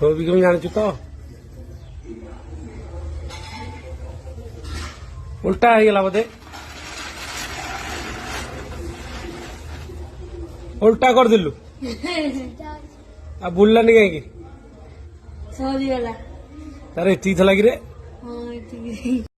थोबी कमी जानी तो उल्टा है गला बोधे उल्टा कर दिलु अब बुल्लानी कहीं सॉरी वाला तारे ठीक लगी रे हाँ ठीक है